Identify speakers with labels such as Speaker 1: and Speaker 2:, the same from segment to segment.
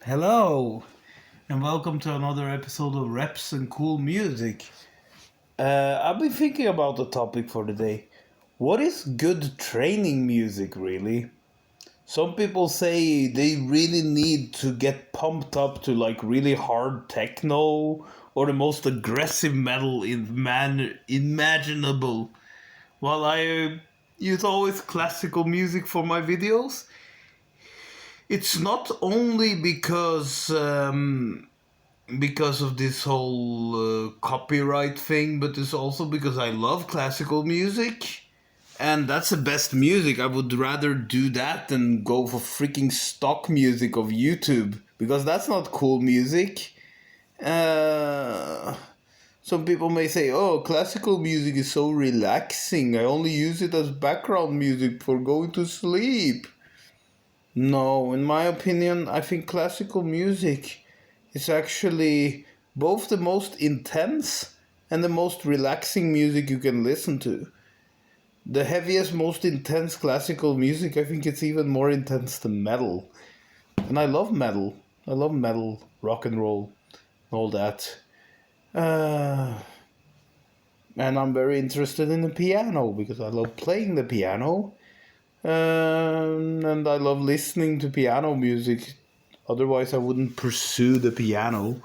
Speaker 1: Hello, and welcome to another episode of Reps and Cool Music. I've been thinking about the topic for the day. What is good training music, really? Some people say they really need to get pumped up to like really hard techno or the most aggressive metal imaginable. While I use always classical music for my videos, it's not only because of this whole copyright thing, but it's also because I love classical music. And that's the best music. I would rather do that than go for freaking stock music of YouTube, because that's not cool music. Uh, some people may say, oh, classical music is so relaxing. I only use it as background music for going to sleep. No, in my opinion, I think classical music is actually both the most intense and the most relaxing music you can listen to. The heaviest, most intense classical music, I think it's even more intense than metal. And I love metal. I love metal, rock and roll, all that. Uh, and I'm very interested in the piano because I love playing the piano. And I love listening to piano music. Otherwise, I wouldn't pursue the piano.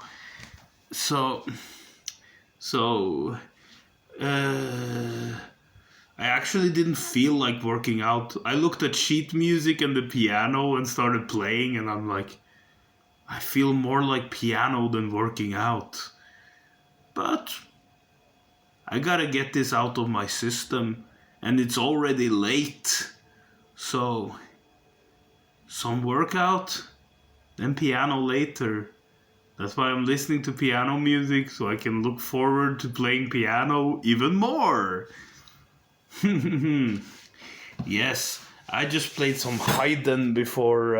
Speaker 1: So, so, uh, I actually didn't feel like working out. I looked at sheet music and the piano and started playing, and I'm like, I feel more like piano than working out. But I gotta get this out of my system, and it's already late. So, some workout, then piano later. That's why I'm listening to piano music, so I can look forward to playing piano even more. Yes, I just played some Haydn before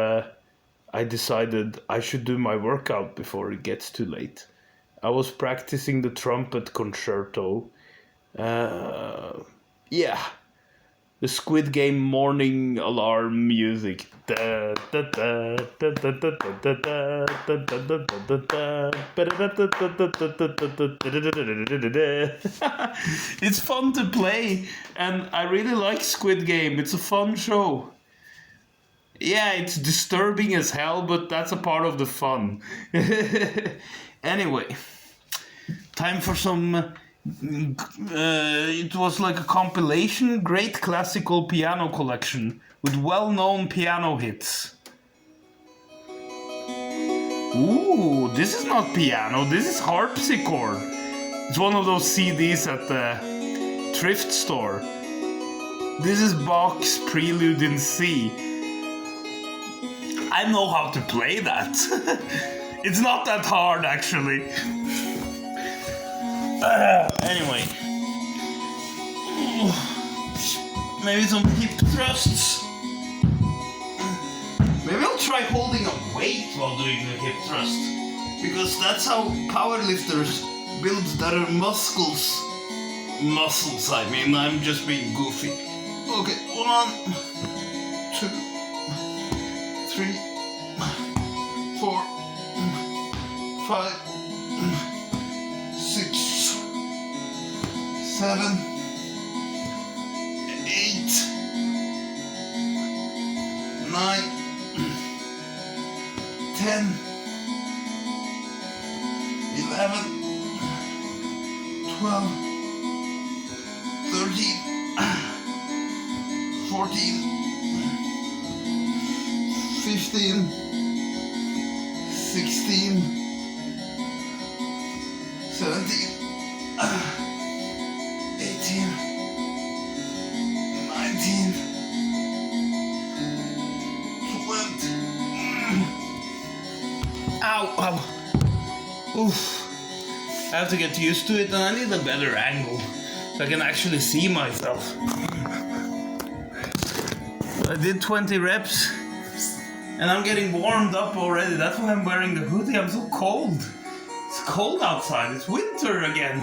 Speaker 1: I decided I should do my workout before it gets too late. I was practicing the trumpet concerto. Yeah, the Squid Game morning alarm music. It's fun to play, and I really like Squid Game. It's a fun show. Yeah, it's disturbing as hell, but that's a part of the fun. Anyway, time for some. It was like a compilation, great classical piano collection with well-known piano hits. Ooh, this is not piano, this is harpsichord. It's one of those CDs at the thrift store. This is Bach's Prelude in C. I know how to play that. It's not that hard, actually. Anyway. Maybe some hip thrusts. Maybe I'll try holding a weight while doing a hip thrust. Because that's how powerlifters build their muscles. Muscles, I mean, I'm just being goofy. Okay, 1, 2, 3, 4, 5, 6, 7, 8, 9, 10, 11, 12, 13, 14, 15, 16, 17, 18, 19, 20. Ow, ow. Oof. I have to get used to it, and I need a better angle so I can actually see myself. I did 20 reps and I'm getting warmed up already. That's why I'm wearing the hoodie. I'm so cold. It's cold outside. It's winter again.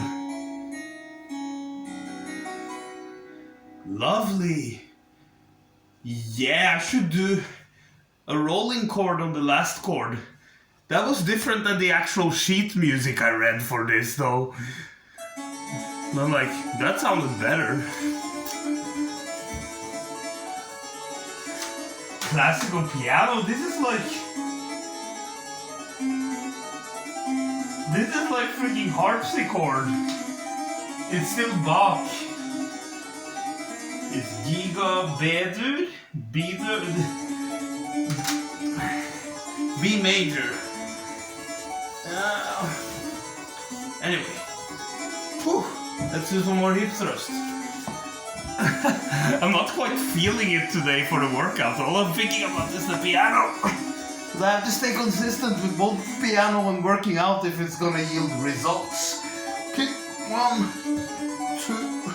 Speaker 1: Lovely. Yeah, I should do a rolling chord on the last chord. That was different than the actual sheet music I read for this, though. And I'm like, that sounded better. Classical piano, this is like freaking harpsichord. It's still Bach. It's Giga B, B major. Anyway, whew, let's do some more hip thrust. I'm not quite feeling it today for the workout. All I'm thinking about is the piano. But I have to stay consistent with both piano and working out if it's gonna yield results. Okay, 1, 2,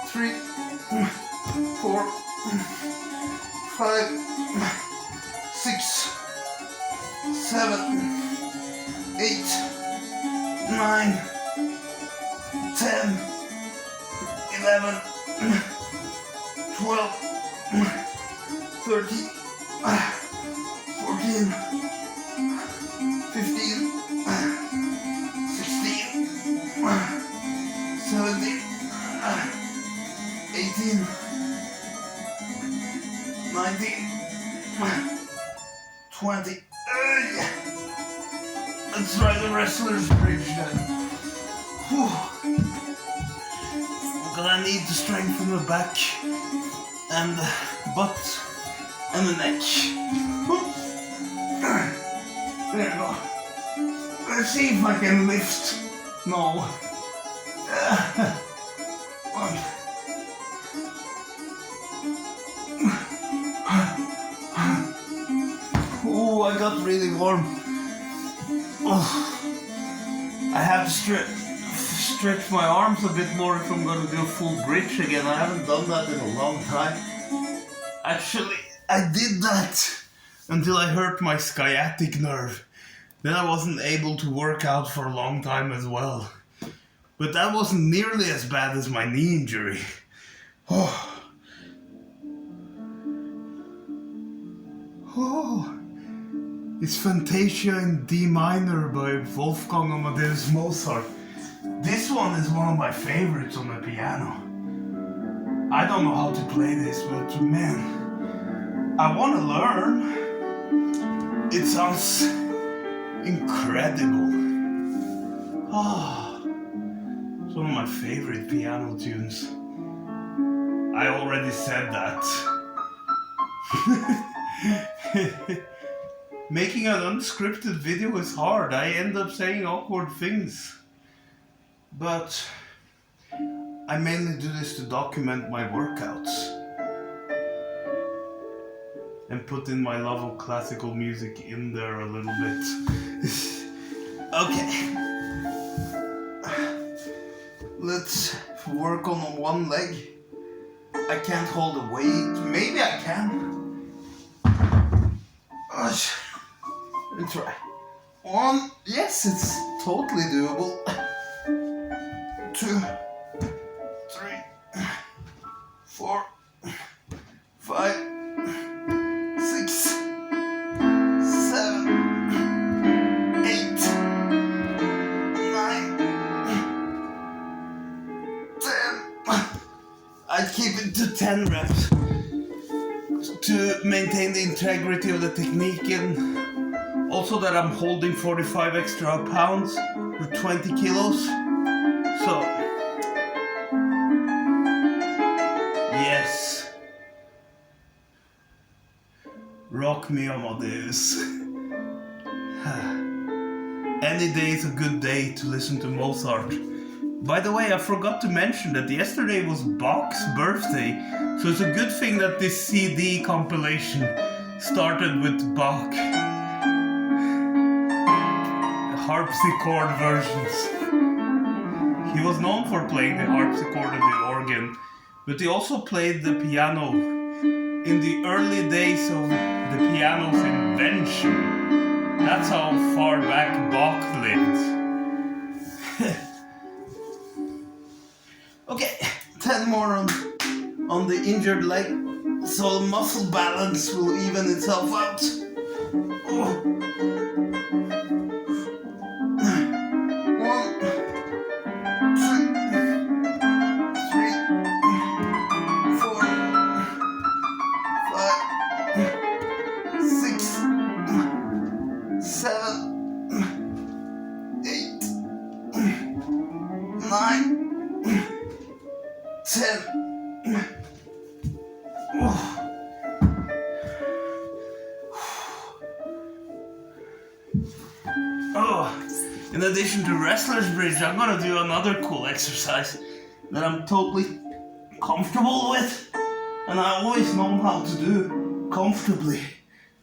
Speaker 1: 3, 4, 5, 6, 7, 8, 9, 10, 11, 12, 13, 14, 15, 16, 17, 18, 19, 20. Let's try the wrestler's bridge then. Whew. Because I need to strengthen the back and the butt and the neck. There you go. Let's see if I can lift. No. 1. Oh, I got really warm. Oh, I have to stretch my arms a bit more if I'm going to do a full bridge again. I haven't done that in a long time. Actually, I did that until I hurt my sciatic nerve. Then I wasn't able to work out for a long time as well. But that wasn't nearly as bad as my knee injury. Oh. Oh. It's Fantasia in D minor by Wolfgang Amadeus Mozart. This one is one of my favorites on the piano. I don't know how to play this, but man, I want to learn. It sounds incredible. Ah, it's one of my favorite piano tunes. I already said that. Making an unscripted video is hard. I end up saying awkward things. But I mainly do this to document my workouts and put in my love of classical music in there a little bit. Okay. Let's work on one leg. I can't hold a weight. Maybe I can. Let me try. 1. Yes, it's totally doable. 2, 3, 4, 5, 6, 7, 8, 9, 10. I'd keep it to 10 reps to maintain the integrity of the technique and also that I'm holding 45 extra pounds or 20 kilos. So, yes. Rock me, Amadeus. Any day is a good day to listen to Mozart. By the way, I forgot to mention that yesterday was Bach's birthday, so it's a good thing that this CD compilation started with Bach. Harpsichord versions. He was known for playing the harpsichord and the organ, but he also played the piano in the early days of the piano's invention. That's how far back Bach lived. Okay, 10 more on the injured leg, so the muscle balance will even itself out. Oh. Oh, in addition to wrestler's bridge, I'm gonna do another cool exercise that I'm totally comfortable with, and I always know how to do comfortably.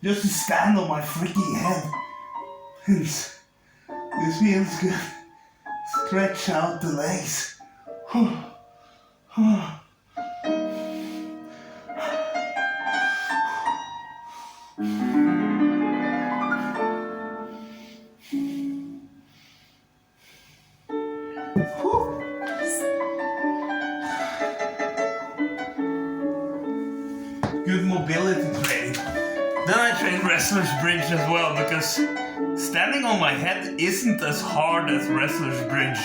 Speaker 1: Just to stand on my freaking head. This feels good. Stretch out the legs. Good mobility training. Then I train wrestler's bridge as well, because standing on my head isn't as hard as wrestler's bridge.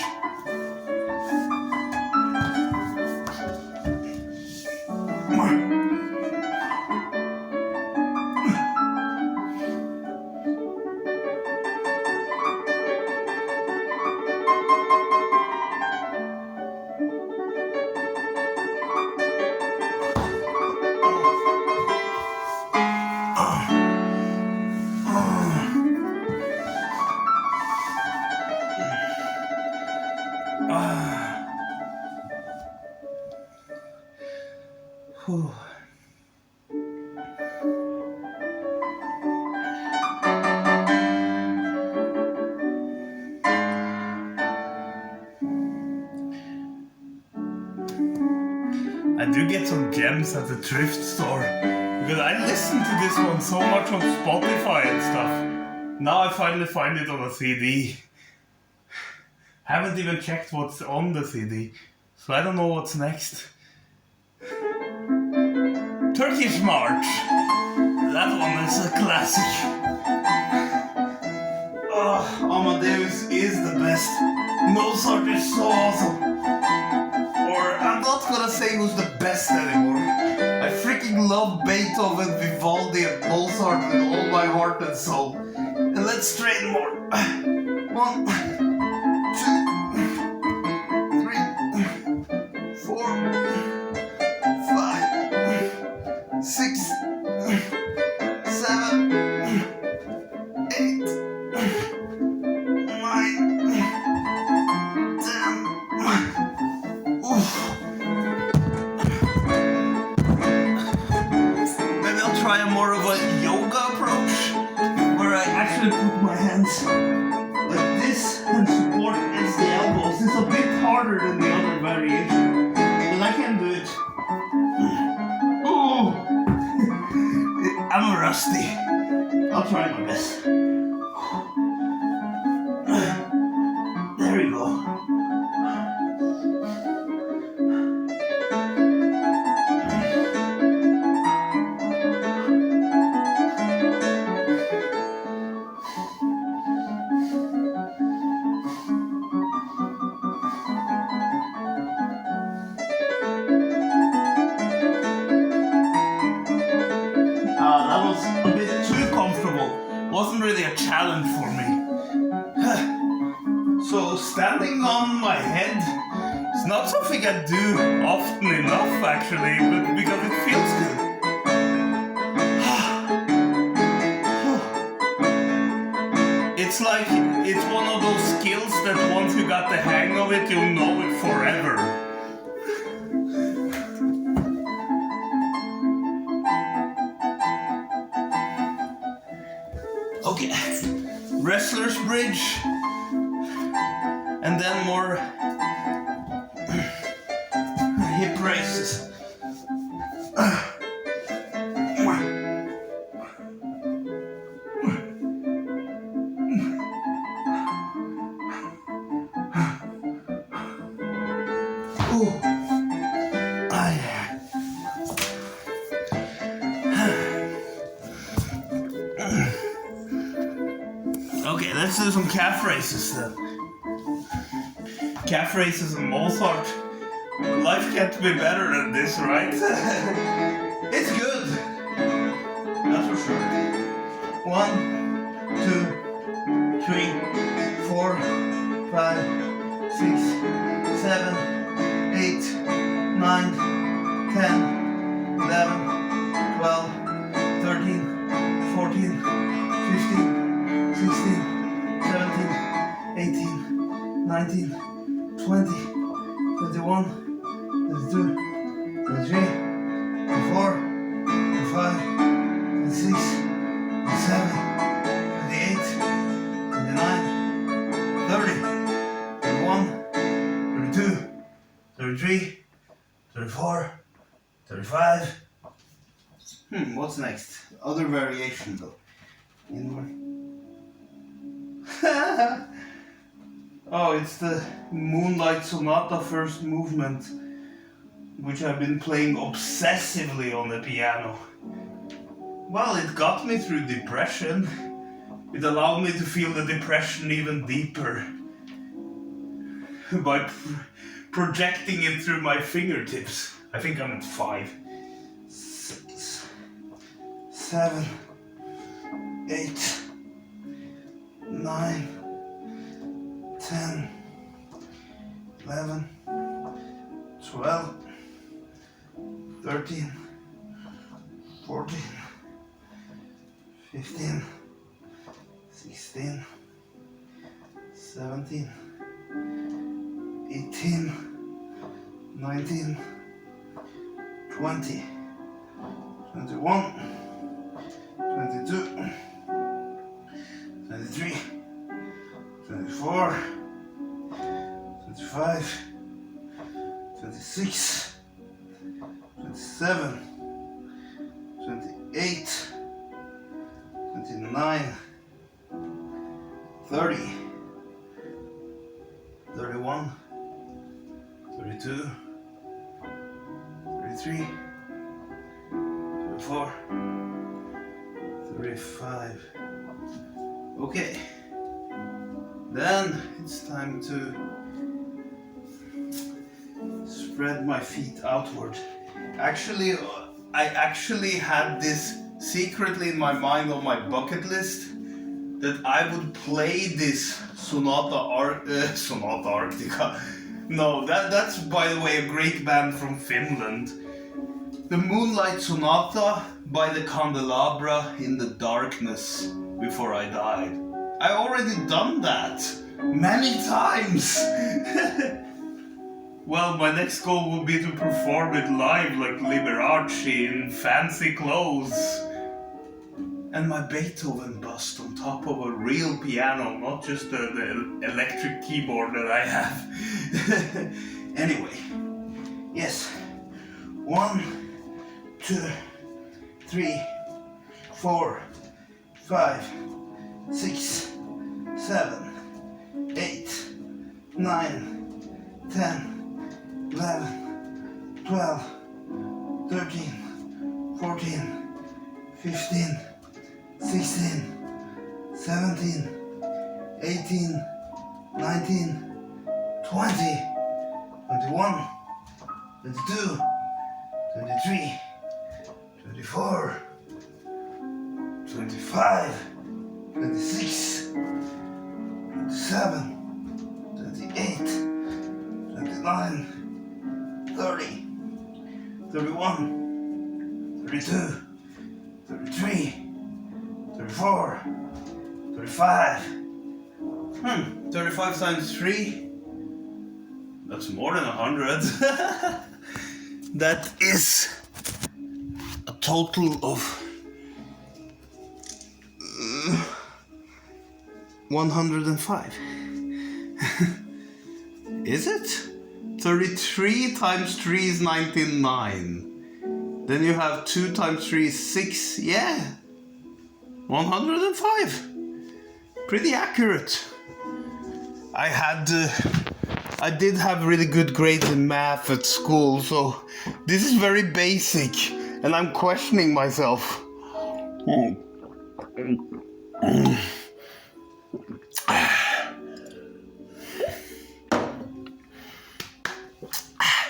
Speaker 1: I do get some gems at the thrift store, because I listen to this one so much on Spotify and stuff. Now I finally find it on a CD. Haven't even checked what's on the CD, so I don't know what's next. Turkish March. That one is a classic. Oh, Amadeus is the best. Mozart is so awesome. Or I'm not gonna say who's the best anymore. I freaking love Beethoven, Vivaldi, and Mozart with all my heart and soul. And let's train more. 1, 2, 3, 4, 5, 6, 7, 8, 9, 10. Maybe I'll try a more of a yoga approach, where I actually put my hands like this and support against the elbows. It's a bit harder than the other variation, but I can do it. Oh, I'm rusty. I'll try my best. There we go. That was a bit too comfortable. Wasn't really a challenge for me. So standing on my head is not something I do often enough actually, but because it feels good. It's like, it's one of those skills that once you got the hang of it, you'll know it forever. Okay, wrestler's bridge, and then more hip raises. Okay, let's do some calf raises then. Calf raises and Mozart. Life can't be better than this, right? It's good. That's for sure. 1, 2, 3, 4, 5, 6, 7, 8, 9, 10, 11, 12, 13, 14, 15, 16, 17, 19, 20, 21, 22, 23, 24, 25, 26, 27, 28, 29, 30, 31, 32, 33, 34, 35. What's next? Other variation though. Oh, it's the Moonlight Sonata first movement, which I've been playing obsessively on the piano. Well, it got me through depression. It allowed me to feel the depression even deeper by projecting it through my fingertips. I think I'm at 5, 6, 7, 8, 9, 10, 11, 12, 13, 14, 15, 16, 17, 18, 19, 20, 21, 22, 23, 24, 25, 26, 27, 28, 29, 30, 31, 32, 33, 34, 35. Okay, then it's time to spread my feet outward. Actually, I actually had this secretly in my mind on my bucket list that I would play this Sonata Arctica. No, that's by the way a great band from Finland. The Moonlight Sonata by the Candelabra in the Darkness before I died. I already done that many times. Well, my next goal would be to perform it live like Liberace in fancy clothes. And my Beethoven bust on top of a real piano, not just the electric keyboard that I have. Anyway, yes. 1, 2, 3, 4, 5, 6, 7, 8, 9, 10, 11, 12, 13, 14, 15, 16, 17, 18, 19, 20, 21, 22, 23, 24, 25, 26, 27, 28, 29, 30, 31, 32, 33, 34, 35. 35 times 3. That's more than 100. That is a total of 105. Is it? 33 times 3 is 99. Then you have 2 times 3 is 6. Yeah. 105. Pretty accurate. I did have really good grades in math at school, so this is very basic, and I'm questioning myself.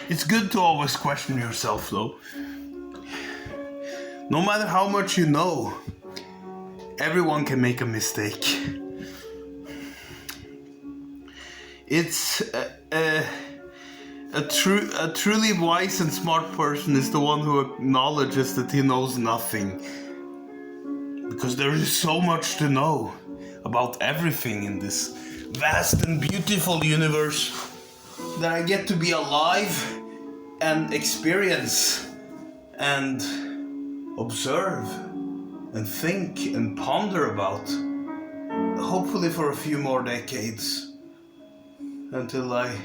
Speaker 1: It's good to always question yourself, though. No matter how much you know, everyone can make a mistake. It's a truly wise and smart person is the one who acknowledges that he knows nothing. Because there is so much to know about everything in this vast and beautiful universe that I get to be alive and experience and observe and think and ponder about, hopefully for a few more decades, until I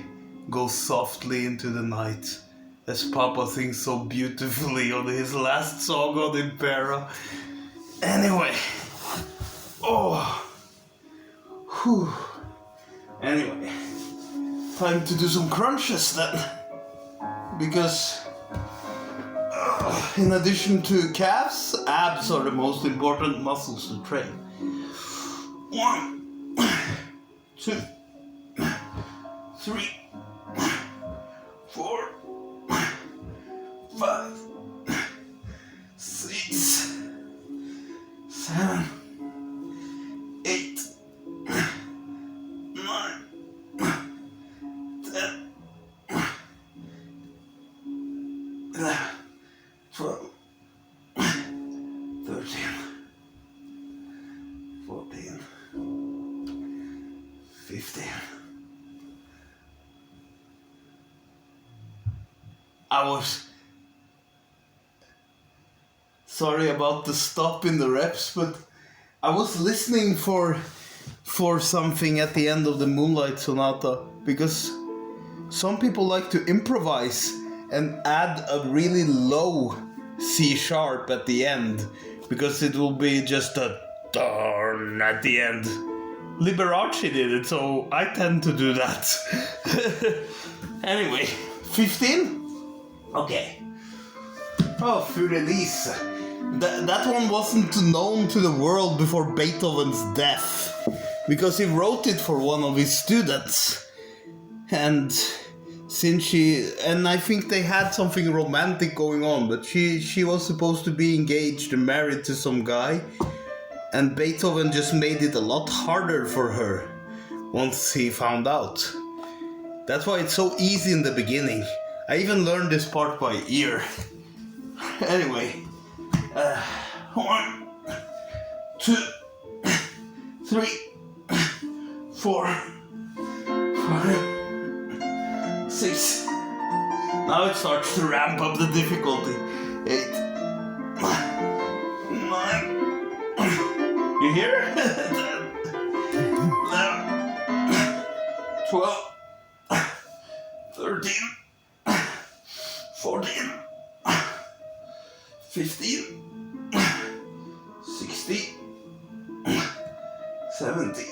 Speaker 1: go softly into the night, as Papa sings so beautifully on his last song on Impera. Anyway, anyway, time to do some crunches then, because in addition to calves, abs are the most important muscles to train. 1, 2, 3, 4, 5, 6, 7, 8, 9, 10, 11, 12, 13, 14, 15. I was sorry about the stop in the reps, but I was listening for something at the end of the Moonlight Sonata, because some people like to improvise and add a really low C sharp at the end, because it will be just a darn at the end. Liberace did it, so I tend to do that. Anyway, 15? Okay. Oh, Für Elise. That one wasn't known to the world before Beethoven's death, because he wrote it for one of his students. And I think they had something romantic going on, but she was supposed to be engaged and married to some guy, and Beethoven just made it a lot harder for her once he found out. That's why it's so easy in the beginning. I even learned this part by ear. Anyway, 1, 2, 3, 4, 5, 6. Now it starts to ramp up the difficulty. 8, 9. You hear? 10, 11, 12, 13, 14, 15, 16, 17,